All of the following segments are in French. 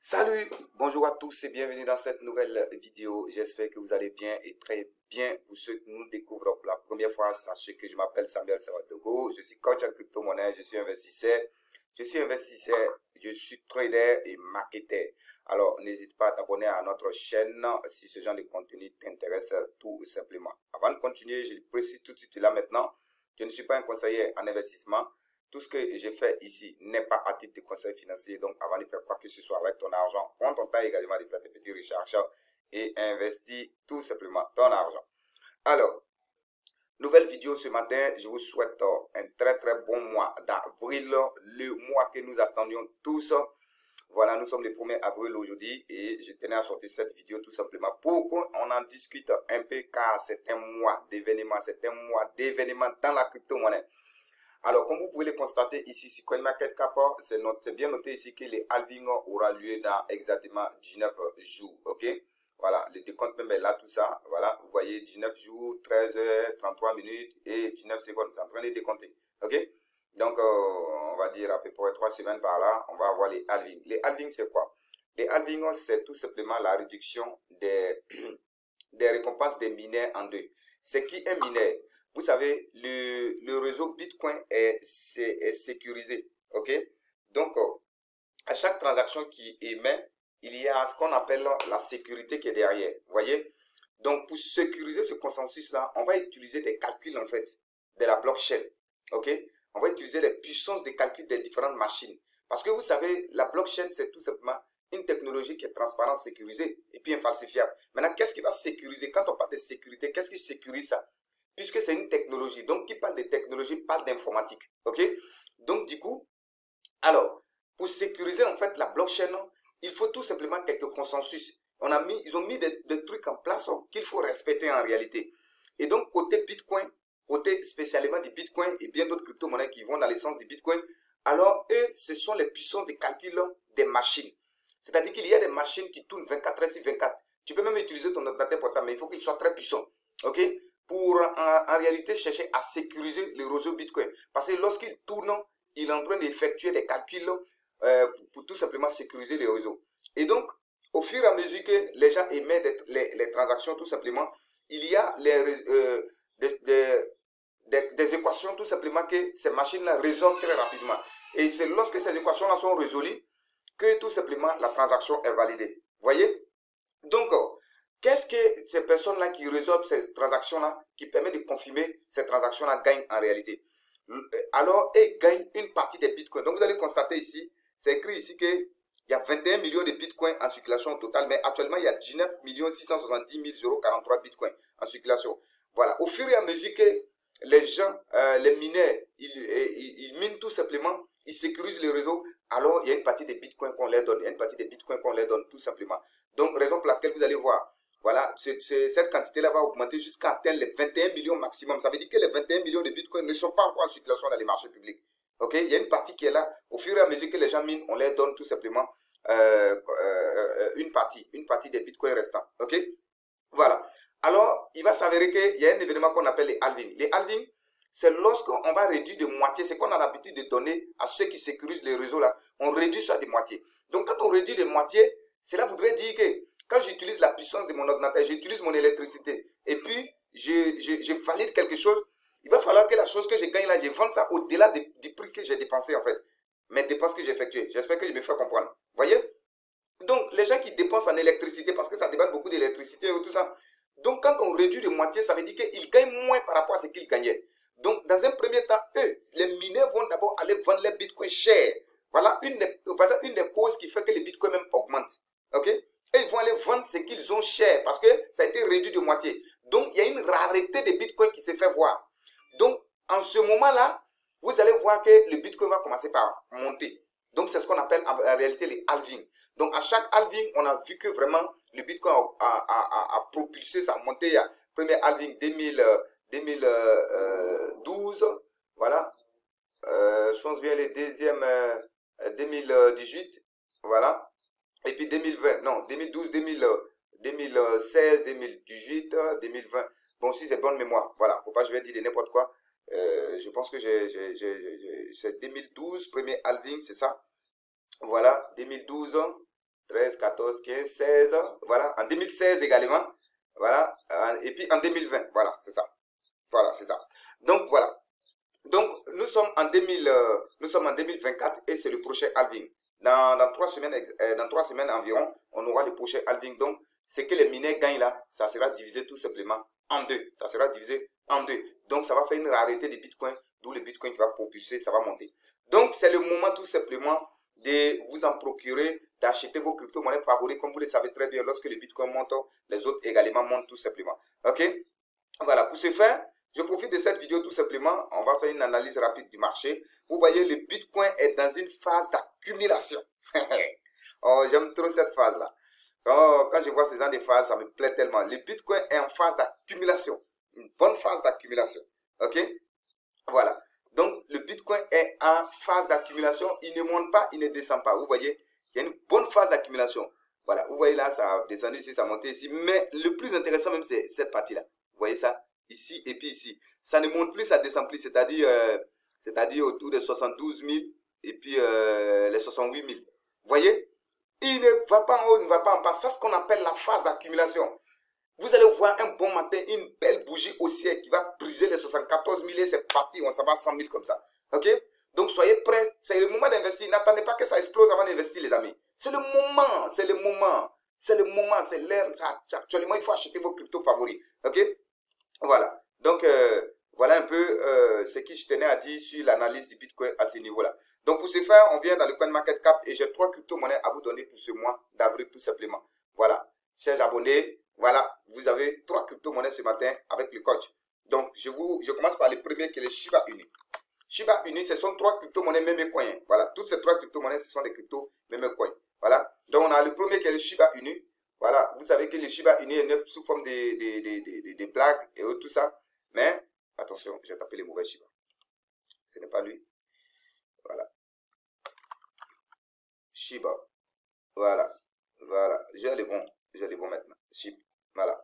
Salut, bonjour à tous et bienvenue dans cette nouvelle vidéo. J'espère que vous allez bien et très bien. Pour ceux qui nous découvrent pour la première fois, sachez que je m'appelle Samuel Sawatogo. Je suis coach en crypto-monnaie, je suis investisseur. Je suis trader et marketeur. Alors, n'hésite pas à t'abonner à notre chaîne si ce genre de contenu t'intéresse tout simplement. Avant de continuer, je le précise tout de suite là maintenant, je ne suis pas un conseiller en investissement. Tout ce que j'ai fait ici n'est pas à titre de conseil financier. Donc, avant de faire quoi que ce soit avec ton argent, prends ton temps également de faire tes petits recherches et investis tout simplement ton argent. Alors, nouvelle vidéo ce matin. Je vous souhaite un très bon mois d'avril, le mois que nous attendions tous. Voilà, nous sommes le 1er avril aujourd'hui et je tenais à sortir cette vidéo tout simplement pour qu'on en discute un peu car c'est un mois d'événements, dans la crypto-monnaie. Alors, comme vous pouvez le constater ici sur CoinMarketCap, c'est bien noté ici que le halving aura lieu dans exactement 19 jours, ok? Voilà, le décompte même est là, tout ça, voilà, vous voyez 19 jours, 13 heures, 33 minutes et 19 secondes, c'est en train de décompter, ok? Donc, on va dire à peu près 3 semaines par là, on va avoir les halvings. Les halvings, c'est quoi? Les halvings, c'est tout simplement la réduction des récompenses des mineurs en deux. C'est qui un mineur? Vous savez, le réseau Bitcoin est sécurisé. OK? Donc, à chaque transaction qui émet, il y a ce qu'on appelle la sécurité qui est derrière. Vous voyez? Donc, pour sécuriser ce consensus-là, on va utiliser des calculs, en fait, de la blockchain. OK? On va utiliser les puissances de calcul des différentes machines. Parce que vous savez, la blockchain, c'est tout simplement une technologie qui est transparente, sécurisée et puis infalsifiable. Maintenant, qu'est-ce qui va sécuriser? Quand on parle de sécurité, qu'est-ce qui sécurise ça? Puisque c'est une technologie. Donc, qui parle de technologie parle d'informatique. OK? Donc, du coup, alors, pour sécuriser en fait la blockchain, il faut tout simplement quelques consensus. Ils ont mis des trucs en place qu'il faut respecter en réalité. Et donc, côté Bitcoin, côté spécialement du Bitcoin et bien d'autres crypto-monnaies qui vont dans l'essence du Bitcoin, alors eux, ce sont les puissances de calcul des machines. C'est-à-dire qu'il y a des machines qui tournent 24 heures sur 24. Tu peux même utiliser ton ordinateur portable, mais il faut qu'il soit très puissant. OK? Pour en réalité chercher à sécuriser le réseau Bitcoin. Parce que lorsqu'il tourne, il est en train d'effectuer des calculs pour tout simplement sécuriser les réseaux. Et donc, au fur et à mesure que les gens émettent les transactions, tout simplement, il y a des équations tout simplement que ces machines-là résolvent très rapidement. Et c'est lorsque ces équations-là sont résolues que tout simplement la transaction est validée. Vous voyez? Donc, qu'est-ce que ces personnes-là qui résolvent ces transactions-là, qui permettent de confirmer ces transactions-là gagnent en réalité? Alors, elles gagnent une partie des bitcoins. Donc, vous allez constater ici, c'est écrit ici qu'il y a 21 millions de bitcoins en circulation au total, mais actuellement, il y a 19 670 043 bitcoins en circulation. Voilà, au fur et à mesure que les gens, les mineurs, ils minent tout simplement, ils sécurisent le réseau, alors il y a une partie des bitcoins qu'on leur donne, il y a une partie des bitcoins qu'on leur donne tout simplement. Donc, raison pour laquelle vous allez voir, voilà, cette quantité-là va augmenter jusqu'à atteindre les 21 millions maximum. Ça veut dire que les 21 millions de bitcoins ne sont pas encore en circulation dans les marchés publics. Ok? Il y a une partie qui est là. Au fur et à mesure que les gens minent, on leur donne tout simplement une partie des bitcoins restants. Ok? Voilà. Alors, il va s'avérer qu'il y a un événement qu'on appelle les halvings. Les halvings, c'est lorsqu'on va réduire de moitié, c'est qu'on a l'habitude de donner à ceux qui sécurisent les réseaux là, on réduit ça de moitié. Donc, quand on réduit de moitié, cela voudrait dire que quand j'utilise la puissance de mon ordinateur, j'utilise mon électricité, et puis je valide quelque chose, il va falloir que la chose que je gagne là, je vende ça au-delà du prix que j'ai dépensé en fait. Mes dépenses que j'ai effectuées. J'espère que je me fais comprendre. Vous voyez? Donc, les gens qui dépensent en électricité, parce que ça demande beaucoup d'électricité et tout ça. Donc, quand on réduit de moitié, ça veut dire qu'ils gagnent moins par rapport à ce qu'ils gagnaient. Donc, dans un premier temps, eux, les mineurs vont d'abord aller vendre les bitcoins chers. Voilà une des causes qui fait que les bitcoins même augmentent. OK? Et ils vont aller vendre ce qu'ils ont cher parce que ça a été réduit de moitié. Donc, il y a une rareté de bitcoins qui se fait voir. Donc, en ce moment-là, vous allez voir que le bitcoin va commencer par monter. Donc, c'est ce qu'on appelle en réalité les halvings. Donc, à chaque halving, on a vu que vraiment le bitcoin a propulsé sa montée. Premier halving 2012, voilà. Je pense bien les deuxièmes 2018, voilà. Et puis 2020, non, 2012, 2016, 2018, 2020. Bon, si c'est bonne mémoire, voilà. Faut pas que je vais dire de n'importe quoi. Je pense que c'est 2012, premier halving, c'est ça. Voilà, 2012, 13, 14, 15, 16, voilà, en 2016 également, voilà, et puis en 2020, voilà, c'est ça, voilà, c'est ça. Donc, voilà. Donc, nous sommes en 2024 et c'est le prochain halving. Dans 3 semaines environ, on aura le prochain halving. Donc, ce que les mineurs gagnent là, ça sera divisé tout simplement en deux. Ça sera divisé en deux. Donc, ça va faire une rareté de Bitcoin, d'où le Bitcoin qui va propulser, ça va monter. Donc, c'est le moment tout simplement de vous en procurer, d'acheter vos crypto-monnaies favoris. Comme vous le savez très bien, lorsque le Bitcoin monte, les autres également montent tout simplement. OK? Voilà, pour ce faire, je profite de cette vidéo tout simplement. On va faire une analyse rapide du marché. Vous voyez, le Bitcoin est dans une phase d'accumulation. Oh, j'aime trop cette phase-là. Oh, quand je vois ces genre de phases, ça me plaît tellement. Le Bitcoin est en phase d'accumulation. Une bonne phase d'accumulation. OK? Voilà. Donc, le Bitcoin est en phase d'accumulation. Il ne monte pas, il ne descend pas. Vous voyez, il y a une bonne phase d'accumulation. Voilà. Vous voyez là, ça a descendu ici, ça a monté ici. Mais le plus intéressant même, c'est cette partie-là. Vous voyez ça? Ici et puis ici. Ça ne monte plus, ça descend plus. C'est-à-dire autour de 72 000 et puis les 68 000. Vous voyez? Il ne va pas en haut, il ne va pas en bas. C'est ce qu'on appelle la phase d'accumulation. Vous allez voir un bon matin, une belle bougie haussière qui va briser les 74 000 et c'est parti, on s'en va à 100 000 comme ça. Ok? Donc soyez prêts, c'est le moment d'investir. N'attendez pas que ça explose avant d'investir les amis. C'est le moment, c'est le moment. C'est le moment, c'est l'heure. Actuellement, il faut acheter vos cryptos favoris. Ok? Voilà. Donc, voilà un peu ce que je tenais à dire sur l'analyse du Bitcoin à ce niveau-là. Donc, pour ce faire, on vient dans le CoinMarketCap et j'ai 3 crypto-monnaies à vous donner pour ce mois d'avril tout simplement. Voilà. Chers abonnés, voilà, vous avez 3 crypto-monnaies ce matin avec le coach. Donc, je commence par le premier qui est le Shiba Inu. Shiba Inu, ce sont 3 crypto-monnaies Memecoin. Voilà, toutes ces 3 crypto-monnaies, ce sont des cryptos Memecoin. Voilà. Donc, on a le premier qui est le Shiba Inu. Voilà, vous savez que le Shiba Inu est neuf sous forme de blagues et tout ça. Mais, attention, j'ai tapé les mauvais Shiba. Ce n'est pas lui. Voilà. Shiba. Voilà. Voilà. J'ai les bons maintenant. Shiba. Voilà.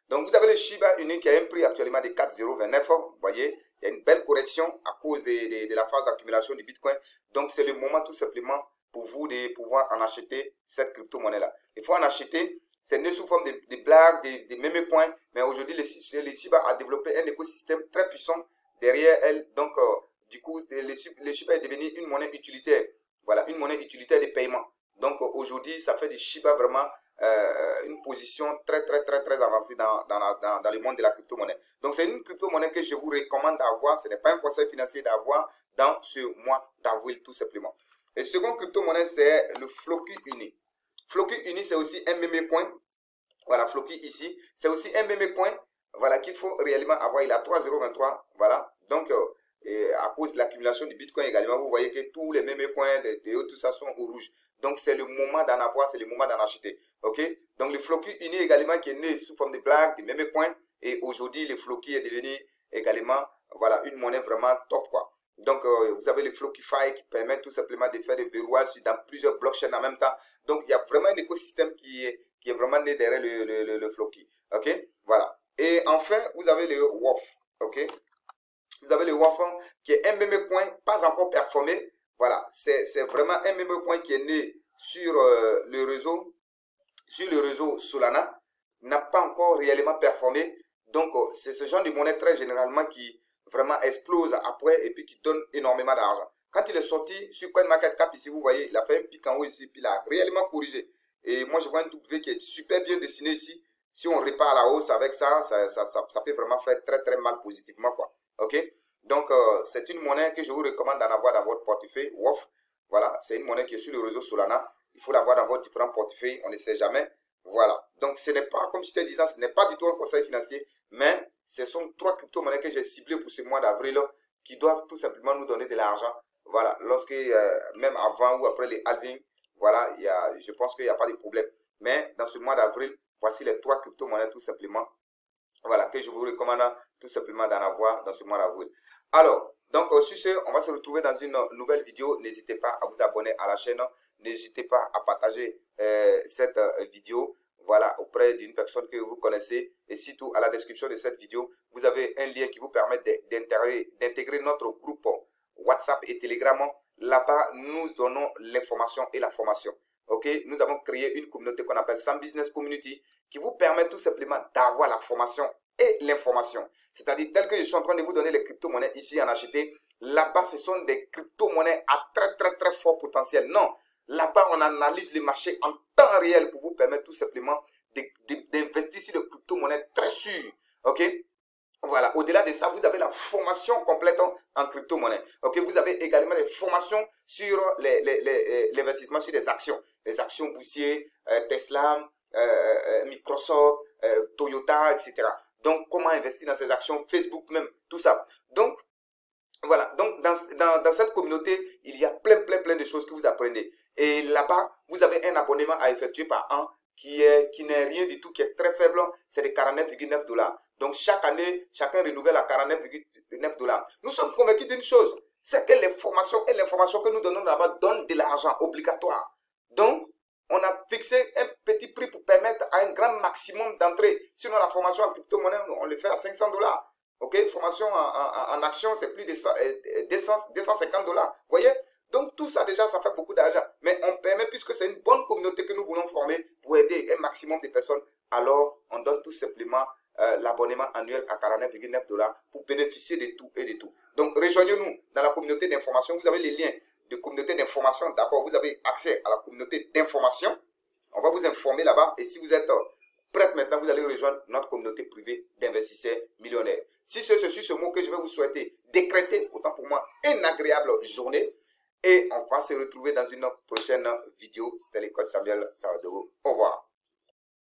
Donc, vous avez le Shiba Inu qui a un prix actuellement de 4,029. Vous voyez, il y a une belle correction à cause de la phase d'accumulation du Bitcoin. Donc, c'est le moment tout simplement pour vous de pouvoir en acheter cette crypto-monnaie-là. Il faut en acheter. C'est né sous forme de blagues, de mêmes points. Mais aujourd'hui, le Shiba a développé un écosystème très puissant derrière elle. Donc, du coup, le Shiba est devenu une monnaie utilitaire. Voilà, une monnaie utilitaire de paiement. Donc, aujourd'hui, ça fait du Shiba vraiment une position très avancée dans le monde de la crypto-monnaie. Donc, c'est une crypto-monnaie que je vous recommande d'avoir. Ce n'est pas un conseil financier d'avoir dans ce mois d'avril, tout simplement. Et second crypto-monnaie, c'est le Floki Uni. Floki Uni, c'est aussi un meme coin. Voilà, Floki ici. C'est aussi un meme coin. Voilà, qu'il faut réellement avoir. Il a 3,023. Voilà. Donc, et à cause de l'accumulation du Bitcoin également, vous voyez que tous les mêmes coins, tout ça sont au rouge. Donc, c'est le moment d'en avoir, c'est le moment d'en acheter. OK? Donc, le Floki Uni également qui est né sous forme de blague, des mêmes coins. Et aujourd'hui, le Floki est devenu également, voilà, une monnaie vraiment top, quoi. Donc, vous avez le Flokify qui permet tout simplement de faire des verrouages dans plusieurs blockchains en même temps. Donc, il y a vraiment un écosystème qui est vraiment né derrière le Floki. OK? Voilà. Et enfin, vous avez le WOF. OK? Vous avez le WOF qui est un meme coin pas encore performé. Voilà. C'est vraiment un meme coin qui est né sur le réseau Solana. N'a pas encore réellement performé. Donc, c'est ce genre de monnaie très généralement qui vraiment explose après et puis qui donne énormément d'argent. Quand il est sorti sur CoinMarketCap, ici, vous voyez, il a fait un pic en haut ici, puis il a réellement corrigé. Et moi, je vois un W qui est super bien dessiné ici. Si on repart à la hausse avec ça, ça peut vraiment faire très mal positivement, quoi. OK? Donc, c'est une monnaie que je vous recommande d'en avoir dans votre portefeuille, WOF. Voilà, c'est une monnaie qui est sur le réseau Solana. Il faut l'avoir dans votre différents portefeuilles, on ne sait jamais. Voilà. Donc, ce n'est pas, comme je t'ai dit, ce n'est pas du tout un conseil financier, mais ce sont 3 crypto-monnaies que j'ai ciblées pour ce mois d'avril qui doivent tout simplement nous donner de l'argent. Voilà. Lorsque, même avant ou après les halving, voilà, je pense qu'il n'y a pas de problème. Mais dans ce mois d'avril, voici les 3 crypto-monnaies tout simplement. Voilà, que je vous recommande tout simplement d'en avoir dans ce mois d'avril. Alors, donc, sur ce, on va se retrouver dans une nouvelle vidéo. N'hésitez pas à vous abonner à la chaîne. N'hésitez pas à partager cette vidéo, voilà, auprès d'une personne que vous connaissez. Et surtout, à la description de cette vidéo, vous avez un lien qui vous permet d'intégrer notre groupe WhatsApp et Telegram. Là-bas, nous donnons l'information et la formation. ok, nous avons créé une communauté qu'on appelle Sam Business Community qui vous permet tout simplement d'avoir la formation et l'information. C'est-à-dire, tel que je suis en train de vous donner les crypto-monnaies ici en acheter, là-bas, ce sont des crypto-monnaies à très fort potentiel. Non, là-bas, on analyse le marché en temps réel pour vous permettre tout simplement d'investir sur des crypto-monnaies très sûres. Ok? Voilà, au-delà de ça, vous avez la formation complète en crypto-monnaie. Ok, vous avez également des formations sur l'investissement sur des actions. Les actions boursières, Tesla, Microsoft, Toyota, etc. Donc, comment investir dans ces actions, Facebook même, tout ça. Donc, voilà, donc dans cette communauté, il y a plein de choses que vous apprenez. Et là-bas, vous avez un abonnement à effectuer par an qui n'est rien du tout, qui est très faible, c'est de 49,9 $. Donc chaque année, chacun renouvelle à 49,9 $. Nous sommes convaincus d'une chose, c'est que les formations et l'information que nous donnons là-bas donnent de l'argent obligatoire. Donc, on a fixé un petit prix pour permettre à un grand maximum d'entrée. Sinon, la formation en crypto-monnaie, on le fait à 500 $. Ok, formation en action, c'est plus de 250 $. Vous voyez? Donc, tout ça, déjà, ça fait beaucoup d'argent. Mais on permet, puisque c'est une bonne communauté que nous voulons former pour aider un maximum de personnes, alors on donne tout simplement l'abonnement annuel à 49,9 $ pour bénéficier de tout et de tout. Donc, rejoignez-nous dans la communauté d'information. Vous avez les liens de communauté d'information. D'abord, vous avez accès à la communauté d'information. On va vous informer là-bas. Et si vous êtes prête maintenant, vous allez rejoindre notre communauté privée d'investisseurs millionnaires. Si c'est ce mot que je vais vous souhaiter, décréter, autant pour moi, une agréable journée. Et on va se retrouver dans une prochaine vidéo. C'était le coach Samuel Savadogo. Au revoir.